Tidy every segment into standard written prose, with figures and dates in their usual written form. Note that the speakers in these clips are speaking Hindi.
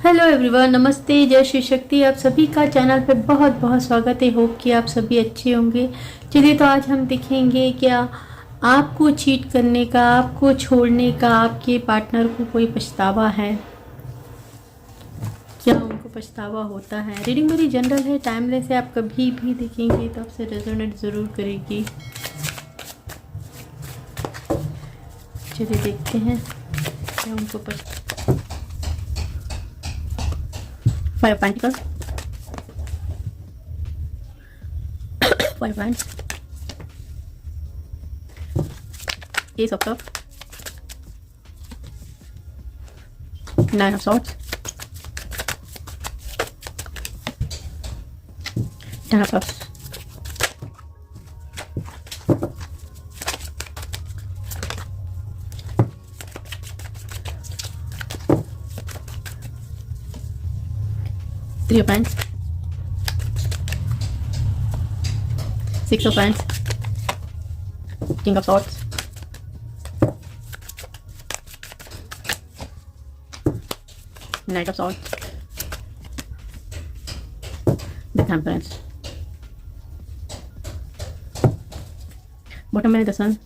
हेलो एवरीवन, नमस्ते, जय श्री शक्ति। आप सभी का चैनल पे बहुत बहुत स्वागत है। होप कि आप सभी अच्छे होंगे। चलिए, तो आज हम देखेंगे क्या आपको चीट करने का, आपको छोड़ने का आपके पार्टनर को कोई पछतावा है, क्या उनको पछतावा होता है। रीडिंग मेरी जनरल है, टाइमलेस है। आप कभी भी देखेंगे तो आपसे रेजोनेट ज़रूर करेगी। चलिए देखते हैं क्या उनको Five of Pentacles, Five of Wands, Ace of Cups, Nine of Swords, Ten of Cups, Three of Wands, Six of Wands, King of Swords, Knight of Swords, the Temperance. Bottom में the Sun,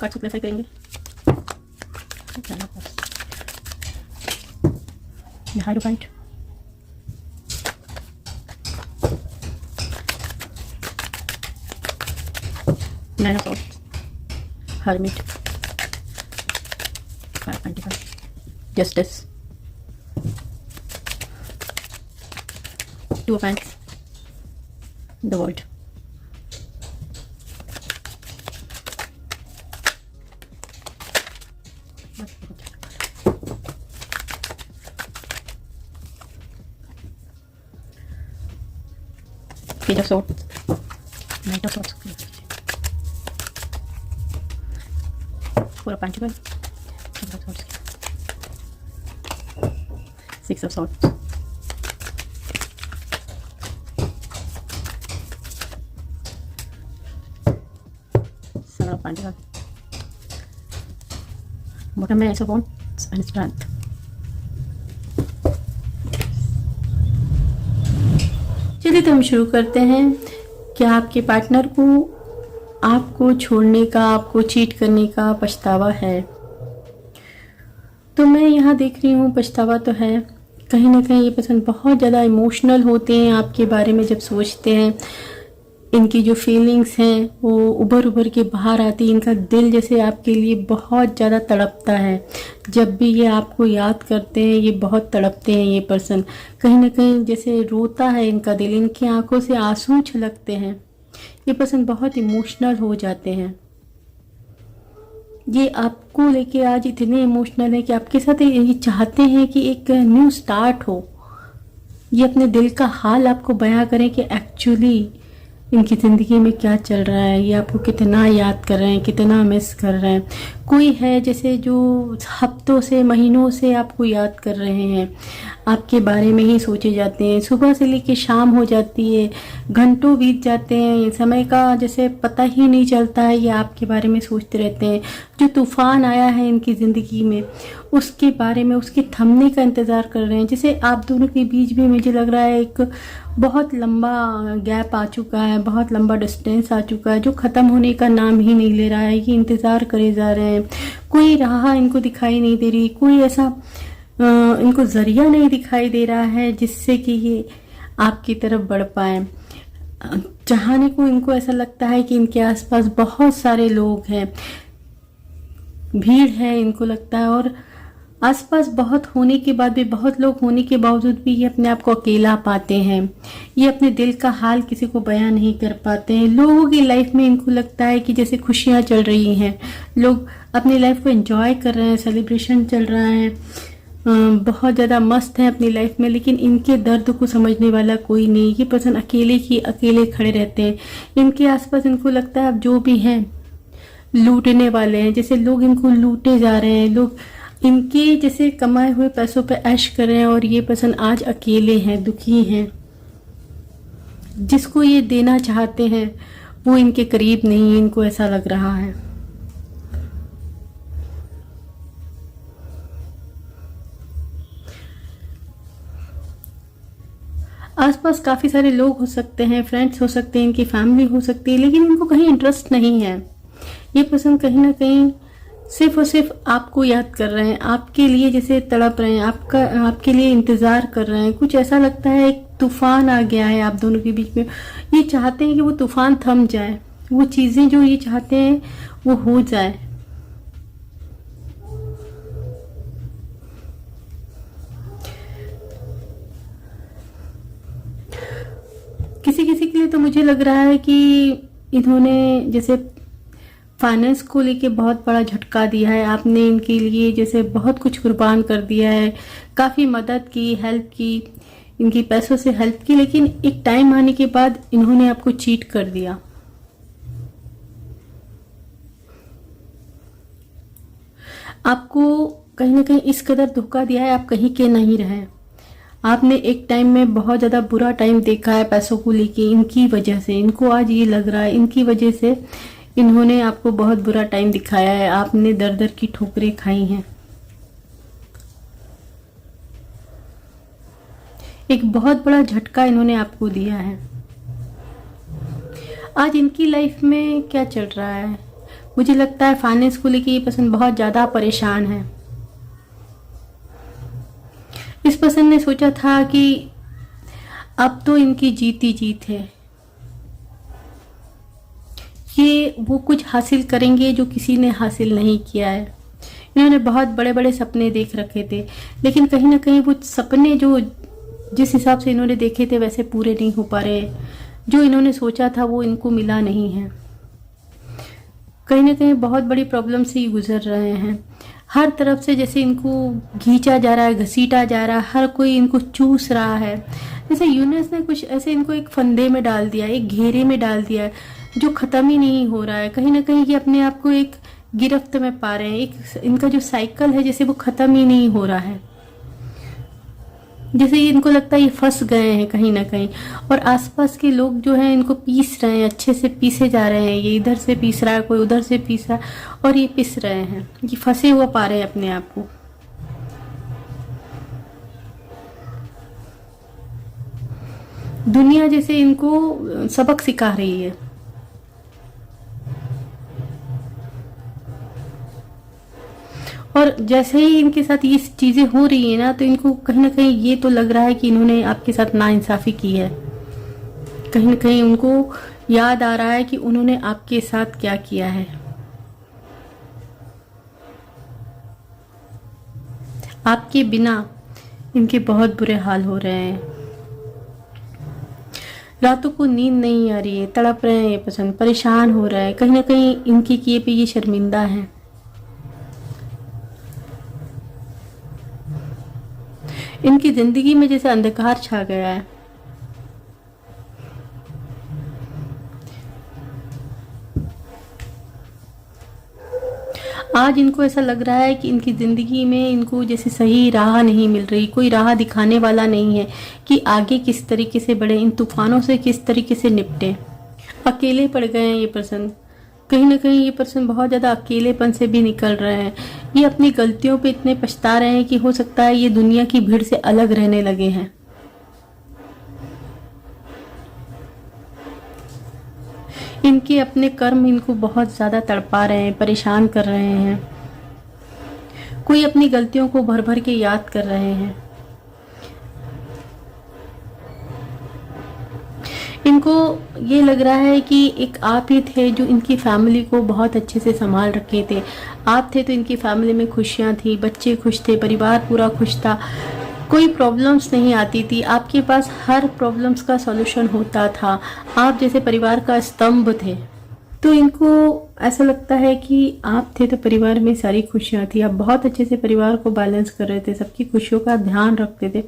कार्ड को प्लेफाई करेंगे। Hydrophyte, nine of swords, hermit, five of pentacles, justice, two of hands, the world. Page of Swords, Knight of Swords, Four of Pentacles, King of Swords, Six of Swords, Seven of Pentacles, bottom में Ace of Wands and Strength. चलिए, तो हम शुरू करते हैं। क्या आपके पार्टनर को आपको छोड़ने का, आपको चीट करने का पछतावा है? तो मैं यहाँ देख रही हूँ पछतावा तो है। कहीं ना कहीं ये पर्सन बहुत ज़्यादा इमोशनल होते हैं आपके बारे में। जब सोचते हैं, इनकी जो फीलिंग्स हैं वो उभर उभर के बाहर आती है। इनका दिल जैसे आपके लिए बहुत ज़्यादा तड़पता है। जब भी ये आपको याद करते हैं, ये बहुत तड़पते हैं। ये पर्सन कहीं ना कहीं जैसे रोता है इनका दिल, इनकी आंखों से आंसू छलकते हैं। ये पर्सन बहुत इमोशनल हो जाते हैं। ये आपको लेके आज इतने इमोशनल है कि आपके साथ ये चाहते हैं कि एक न्यू स्टार्ट हो। ये अपने दिल का हाल आपको बयां करें कि एक्चुअली इनकी ज़िंदगी में क्या चल रहा है। ये आपको कितना याद कर रहे हैं, कितना मिस कर रहे हैं। कोई है जैसे जो हफ्तों से, महीनों से आपको याद कर रहे हैं, आपके बारे में ही सोचे जाते हैं। सुबह से लेकर शाम हो जाती है, घंटों बीत जाते हैं, समय का जैसे पता ही नहीं चलता है। ये आपके बारे में सोचते रहते हैं। जो तूफान आया है इनकी ज़िंदगी में, उसके बारे में, उसके थमने का इंतज़ार कर रहे हैं। जैसे आप दोनों के बीच भी मुझे लग रहा है एक बहुत लंबा गैप आ चुका है, बहुत लंबा डिस्टेंस आ चुका है, जो ख़त्म होने का नाम ही नहीं ले रहा है। ये इंतज़ार करे जा रहे हैं। कोई राह इनको दिखाई नहीं दे रही, कोई ऐसा इनको ज़रिया नहीं दिखाई दे रहा है जिससे कि ये आपकी तरफ बढ़ पाए। चाहने को इनको ऐसा लगता है कि इनके आसपास बहुत सारे लोग हैं, भीड़ है इनको लगता है। और आसपास बहुत होने के बाद भी, बहुत लोग होने के बावजूद भी ये अपने आप को अकेला पाते हैं। ये अपने दिल का हाल किसी को बयां नहीं कर पाते हैं। लोगों की लाइफ में इनको लगता है कि जैसे खुशियां चल रही हैं, लोग अपनी लाइफ को एंजॉय कर रहे हैं, सेलिब्रेशन चल रहा है, बहुत ज़्यादा मस्त है अपनी लाइफ में। लेकिन इनके दर्द को समझने वाला कोई नहीं। ये पर्सन अकेले ही अकेले खड़े रहते हैं। इनके आसपास इनको लगता है अब जो भी है लूटने वाले हैं, जैसे लोग इनको लूटे जा रहे हैं, लोग इनके जैसे कमाए हुए पैसों पे ऐश कर रहे हैं और ये पर्सन आज अकेले हैं, दुखी हैं। जिसको ये देना चाहते हैं वो इनके करीब नहीं है, इनको ऐसा लग रहा है। आसपास काफ़ी सारे लोग हो सकते हैं, फ्रेंड्स हो सकते हैं, इनकी फैमिली हो सकती है, लेकिन इनको कहीं इंटरेस्ट नहीं है। ये पर्सन कहीं ना कहीं सिर्फ और सिर्फ आपको याद कर रहे हैं, आपके लिए जैसे तड़प रहे हैं, आपके लिए इंतज़ार कर रहे हैं। कुछ ऐसा लगता है एक तूफान आ गया है आप दोनों के बीच में। ये चाहते हैं कि वो तूफान थम जाए, वो चीज़ें जो ये चाहते हैं वो हो जाए। किसी किसी के लिए तो मुझे लग रहा है कि इन्होंने जैसे फाइनेंस को लेके बहुत बड़ा झटका दिया है। आपने इनके लिए जैसे बहुत कुछ कुर्बान कर दिया है, काफ़ी मदद की, हेल्प की, इनकी पैसों से हेल्प की, लेकिन एक टाइम आने के बाद इन्होंने आपको चीट कर दिया। आपको कहीं ना कहीं इस कदर धोखा दिया है, आप कहीं के नहीं रहे। आपने एक टाइम में बहुत ज़्यादा बुरा टाइम देखा है पैसों को लेके, इनकी वजह से। इनको आज ये लग रहा है इनकी वजह से इन्होंने आपको बहुत बुरा टाइम दिखाया है, आपने दर दर की ठोकरें खाई हैं। एक बहुत बड़ा झटका इन्होंने आपको दिया है। आज इनकी लाइफ में क्या चल रहा है, मुझे लगता है फाइनेंस को लेके ये पर्सन बहुत ज़्यादा परेशान है। इस पर्सन ने सोचा था कि अब तो इनकी जीत ही जीत है, ये वो कुछ हासिल करेंगे जो किसी ने हासिल नहीं किया है। इन्होंने बहुत बड़े बड़े सपने देख रखे थे, लेकिन कहीं ना कहीं वो सपने जो जिस हिसाब से इन्होंने देखे थे वैसे पूरे नहीं हो पा रहे। जो इन्होंने सोचा था वो इनको मिला नहीं है। कहीं ना कहीं बहुत बड़ी प्रॉब्लम से ये गुजर रहे हैं। हर तरफ से जैसे इनको खींचा जा रहा है, घसीटा जा रहा है, हर कोई इनको चूस रहा है। जैसे यूनिवर्स ने कुछ ऐसे इनको एक फंदे में डाल दिया, एक घेरे में डाल दिया है जो ख़त्म ही नहीं हो रहा है। कहीं ना कहीं ये अपने आप को एक गिरफ्त में पा रहे हैं। एक इनका जो साइकिल है जैसे वो ख़त्म ही नहीं हो रहा है, जैसे ये इनको लगता है ये फंस गए हैं कहीं ना कहीं। और आसपास के लोग जो हैं इनको पीस रहे हैं, अच्छे से पीसे जा रहे हैं। ये इधर से पीस रहा है, कोई उधर से पीस रहा है, और ये पिस रहे हैं। ये फंसे हुआ पा रहे हैं अपने आप को। दुनिया जैसे इनको सबक सिखा रही है। और जैसे ही इनके साथ ये चीज़ें हो रही है ना, तो इनको कहीं ना कहीं ये तो लग रहा है कि इन्होंने आपके साथ नाइंसाफ़ी की है। कहीं ना कहीं उनको याद आ रहा है कि उन्होंने आपके साथ क्या किया है। आपके बिना इनके बहुत बुरे हाल हो रहे हैं। रातों को नींद नहीं आ रही है, तड़प रहे हैं ये पसंद, परेशान हो रहा है। कहीं ना कहीं इनके किए पे ये शर्मिंदा है। इनकी जिंदगी में जैसे अंधकार छा गया है। आज इनको ऐसा लग रहा है कि इनकी ज़िंदगी में इनको जैसे सही राह नहीं मिल रही, कोई राह दिखाने वाला नहीं है कि आगे किस तरीके से बढ़े, इन तूफानों से किस तरीके से निपटे। अकेले पड़ गए हैं ये पर्सन। कहीं ना कहीं ये पर्सन बहुत ज़्यादा अकेलेपन से भी निकल रहे हैं। ये अपनी गलतियों पे इतने पछता रहे हैं कि हो सकता है ये दुनिया की भीड़ से अलग रहने लगे हैं। इनके अपने कर्म इनको बहुत ज़्यादा तड़पा रहे हैं, परेशान कर रहे हैं। कोई अपनी गलतियों को भर भर के याद कर रहे हैं। इनको ये लग रहा है कि एक आप ही थे जो इनकी फैमिली को बहुत अच्छे से संभाल रखे थे। आप थे तो इनकी फैमिली में खुशियाँ थी, बच्चे खुश थे, परिवार पूरा खुश था, कोई प्रॉब्लम्स नहीं आती थी। आपके पास हर प्रॉब्लम्स का सॉल्यूशन होता था। आप जैसे परिवार का स्तंभ थे। तो इनको ऐसा लगता है कि आप थे तो परिवार में सारी खुशियाँ थी। आप बहुत अच्छे से परिवार को बैलेंस कर रहे थे, सबकी खुशियों का ध्यान रखते थे।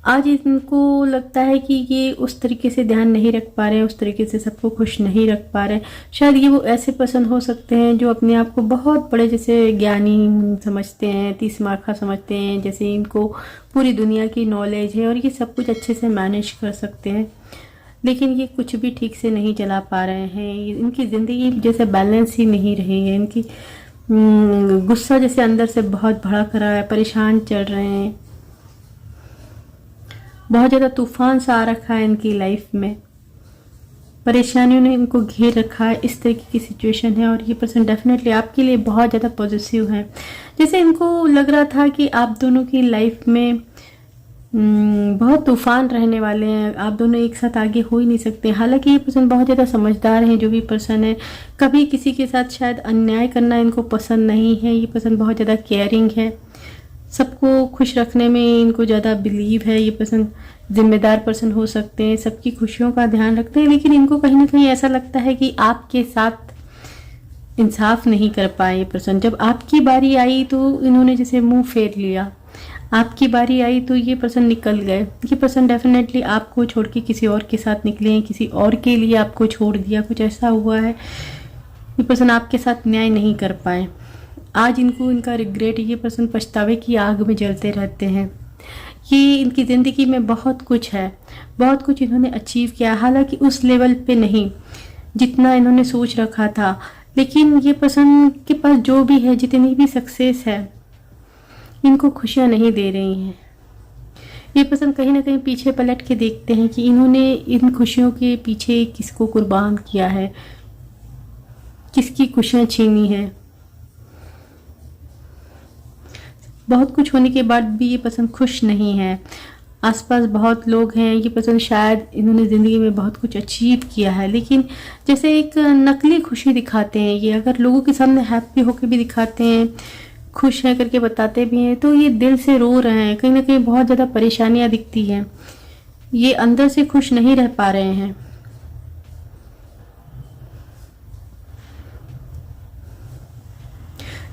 आज इनको लगता है कि ये उस तरीके से ध्यान नहीं रख पा रहे हैं, उस तरीके से सबको खुश नहीं रख पा रहे हैं। शायद ये वो ऐसे पर्सन हो सकते हैं जो अपने आप को बहुत बड़े जैसे ज्ञानी समझते हैं, 30 मार्खा समझते हैं, जैसे इनको पूरी दुनिया की नॉलेज है और ये सब कुछ अच्छे से मैनेज कर सकते हैं। लेकिन ये कुछ भी ठीक से नहीं चला पा रहे हैं। इनकी ज़िंदगी जैसे बैलेंस ही नहीं रही है। इनकी गुस्सा जैसे अंदर से बहुत भड़क रहा है, परेशान चल रहे हैं, बहुत ज़्यादा तूफान सा आ रखा है इनकी लाइफ में। परेशानियों ने इनको घेर रखा है, इस तरीके की सिचुएशन है। और ये पर्सन डेफिनेटली आपके लिए बहुत ज़्यादा पॉजिटिव है। जैसे इनको लग रहा था कि आप दोनों की लाइफ में बहुत तूफान रहने वाले हैं, आप दोनों एक साथ आगे हो ही नहीं सकते। हालांकि ये पर्सन बहुत ज़्यादा समझदार हैं, जो भी पर्सन है, कभी किसी के साथ शायद अन्याय करना इनको पसंद नहीं है। ये पर्सन बहुत ज़्यादा केयरिंग है, सबको खुश रखने में इनको ज़्यादा बिलीव है। ये पर्सन जिम्मेदार पर्सन हो सकते हैं, सबकी खुशियों का ध्यान रखते हैं, लेकिन इनको कहीं ना कहीं ऐसा लगता है कि आपके साथ इंसाफ नहीं कर पाए ये पर्सन। जब आपकी बारी आई तो इन्होंने जैसे मुंह फेर लिया, आपकी बारी आई तो ये पर्सन निकल गए। ये पर्सन डेफिनेटली आपको छोड़ के किसी और के साथ निकले हैं, किसी और के लिए आपको छोड़ दिया, कुछ ऐसा हुआ है। ये पर्सन आपके साथ न्याय नहीं कर पाए। आज इनको इनका रिग्रेट, ये पर्सन पछतावे की आग में जलते रहते हैं। ये इनकी ज़िंदगी में बहुत कुछ है, बहुत कुछ इन्होंने अचीव किया, हालांकि उस लेवल पे नहीं जितना इन्होंने सोच रखा था। लेकिन ये पर्सन के पास जो भी है, जितनी भी सक्सेस है, इनको खुशियाँ नहीं दे रही हैं। ये पर्सन कहीं ना कहीं पीछे पलट के देखते हैं कि इन्होंने इन खुशियों के पीछे किसको कुर्बान किया है, किसकी खुशियाँ छीनी है। बहुत कुछ होने के बाद भी ये पर्सन खुश नहीं है। आसपास बहुत लोग हैं, ये पर्सन शायद इन्होंने ज़िंदगी में बहुत कुछ अचीव किया है, लेकिन जैसे एक नकली खुशी दिखाते हैं। ये अगर लोगों के सामने हैप्पी होकर भी दिखाते हैं, खुश है करके बताते भी हैं, तो ये दिल से रो रहे हैं। कहीं ना कहीं बहुत ज़्यादा परेशानियां दिखती हैं, ये अंदर से खुश नहीं रह पा रहे हैं।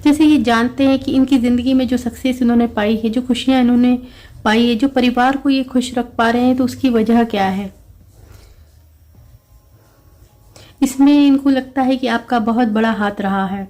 जैसे ये जानते हैं कि इनकी ज़िंदगी में जो सक्सेस इन्होंने पाई है, जो खुशियां इन्होंने पाई है, जो परिवार को ये खुश रख पा रहे हैं, तो उसकी वजह क्या है। इसमें इनको लगता है कि आपका बहुत बड़ा हाथ रहा है,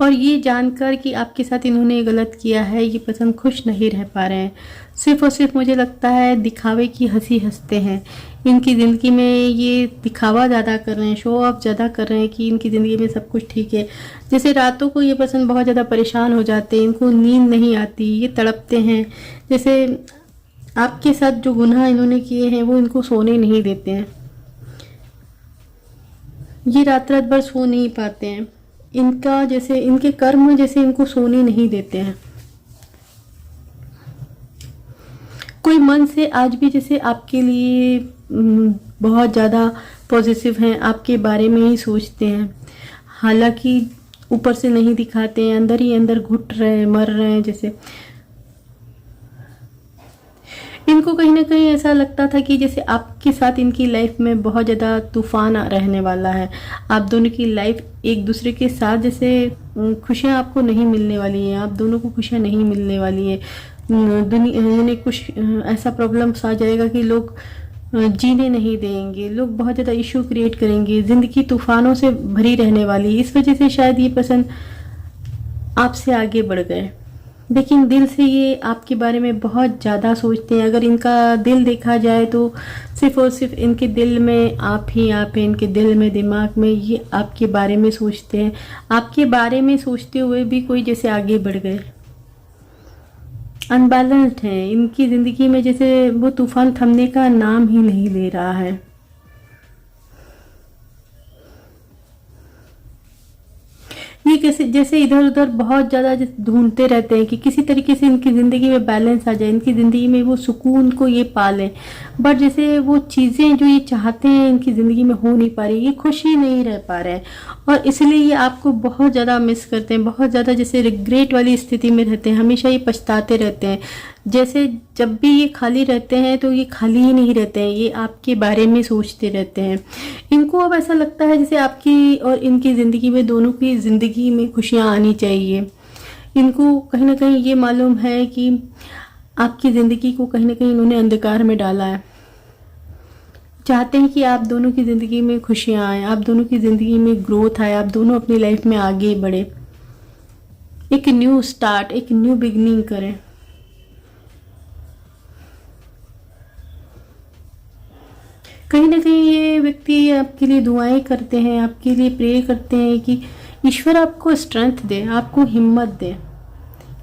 और ये जानकर कि आपके साथ इन्होंने गलत किया है, ये पर्सन खुश नहीं रह पा रहे हैं। सिर्फ और सिर्फ मुझे लगता है दिखावे की हंसी हंसते हैं। इनकी ज़िंदगी में ये दिखावा ज़्यादा कर रहे हैं, शो ऑफ ज़्यादा कर रहे हैं कि इनकी ज़िंदगी में सब कुछ ठीक है। जैसे रातों को ये पर्सन बहुत ज़्यादा परेशान हो जाते हैं, इनको नींद नहीं आती, ये तड़पते हैं। जैसे आपके साथ जो गुनाह इन्होंने किए हैं वो इनको सोने नहीं देते हैं। ये रात रात भर सो नहीं पाते हैं। इनका जैसे इनके कर्म जैसे इनको सोने नहीं देते हैं। कोई मन से आज भी जैसे आपके लिए बहुत ज़्यादा पॉजिटिव हैं, आपके बारे में ही सोचते हैं, हालांकि ऊपर से नहीं दिखाते हैं, अंदर ही अंदर घुट रहे हैं, मर रहे हैं। जैसे इनको कहीं ना कहीं ऐसा लगता था कि जैसे आपके साथ इनकी लाइफ में बहुत ज़्यादा तूफान रहने वाला है। आप दोनों की लाइफ एक दूसरे के साथ जैसे खुशियाँ आपको नहीं मिलने वाली हैं, आप दोनों को खुशियाँ नहीं मिलने वाली है। दुनिया यानी कुछ ऐसा प्रॉब्लम्स आ जाएगा कि लोग जीने नहीं देंगे, लोग बहुत ज़्यादा इशू क्रिएट करेंगे, ज़िंदगी तूफानों से भरी रहने वाली है। इस वजह से शायद ये पर्सन आपसे आगे बढ़ गए, लेकिन दिल से ये आपके बारे में बहुत ज़्यादा सोचते हैं। अगर इनका दिल देखा जाए तो सिर्फ और सिर्फ इनके दिल में आप ही आप हैं। इनके दिल में, दिमाग में ये आपके बारे में सोचते हैं। आपके बारे में सोचते हुए भी कोई जैसे आगे बढ़ गए। अनबैलेंस्ड है इनकी ज़िंदगी में, जैसे वो तूफान थमने का नाम ही नहीं ले रहा है। ये कैसे जैसे इधर उधर बहुत ज़्यादा ढूंढते रहते हैं कि किसी तरीके से इनकी ज़िंदगी में बैलेंस आ जाए, इनकी ज़िंदगी में वो सुकून को ये पालें। बट जैसे वो चीज़ें जो ये चाहते हैं इनकी ज़िंदगी में हो नहीं पा रही, ये खुश ही नहीं रह पा रहे हैं, और इसलिए ये आपको बहुत ज़्यादा मिस करते हैं, बहुत ज़्यादा जैसे रिग्रेट वाली स्थिति में रहते हैं। हमेशा ये पछताते रहते हैं। जैसे जब भी ये खाली रहते हैं तो ये खाली ही नहीं रहते हैं, ये आपके बारे में सोचते रहते हैं। इनको अब ऐसा लगता है जैसे आपकी और इनकी ज़िंदगी में, दोनों की ज़िंदगी में खुशियाँ आनी चाहिए। इनको कहीं ना कहीं ये मालूम है कि आपकी ज़िंदगी को कहीं ना कहीं इन्होंने अंधकार में डाला है। चाहते हैं कि आप दोनों की ज़िंदगी में खुशियाँ आएँ, आप दोनों की ज़िंदगी में ग्रोथ आए, आप दोनों अपनी लाइफ में आगे बढ़े, एक न्यू स्टार्ट, एक न्यू बिगनिंग करें। व्यक्ति आपके लिए दुआएं करते हैं, आपके लिए प्रे करते हैं कि ईश्वर आपको स्ट्रेंथ दे, आपको हिम्मत दे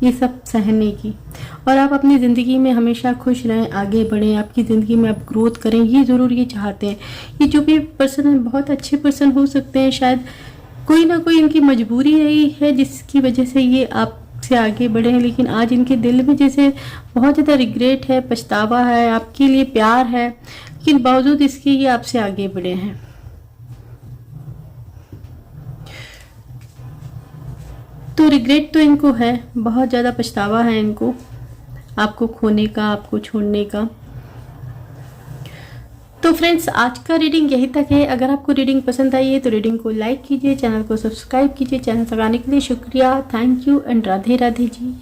ये सब सहने की, और आप अपनी ज़िंदगी में हमेशा खुश रहें, आगे बढ़ें, आपकी ज़िंदगी में आप ग्रोथ करें, ये ज़रूर ये चाहते हैं। ये जो भी पर्सन है बहुत अच्छे पर्सन हो सकते हैं, शायद कोई ना कोई इनकी मजबूरी रही है जिसकी वजह से ये आपसे आगे बढ़े हैं, लेकिन आज इनके दिल में जैसे बहुत ज़्यादा रिग्रेट है, पछतावा है, आपके लिए प्यार है, लेकिन बावजूद इसके ये आपसे आगे बढ़े हैं। तो रिग्रेट तो इनको है, बहुत ज़्यादा पछतावा है इनको आपको खोने का, आपको छोड़ने का। तो फ्रेंड्स, आज का रीडिंग यही तक है। अगर आपको रीडिंग पसंद आई है तो रीडिंग को लाइक कीजिए, चैनल को सब्सक्राइब कीजिए। चैनल लगाने के लिए शुक्रिया, thank you and Radhe Radhe ji.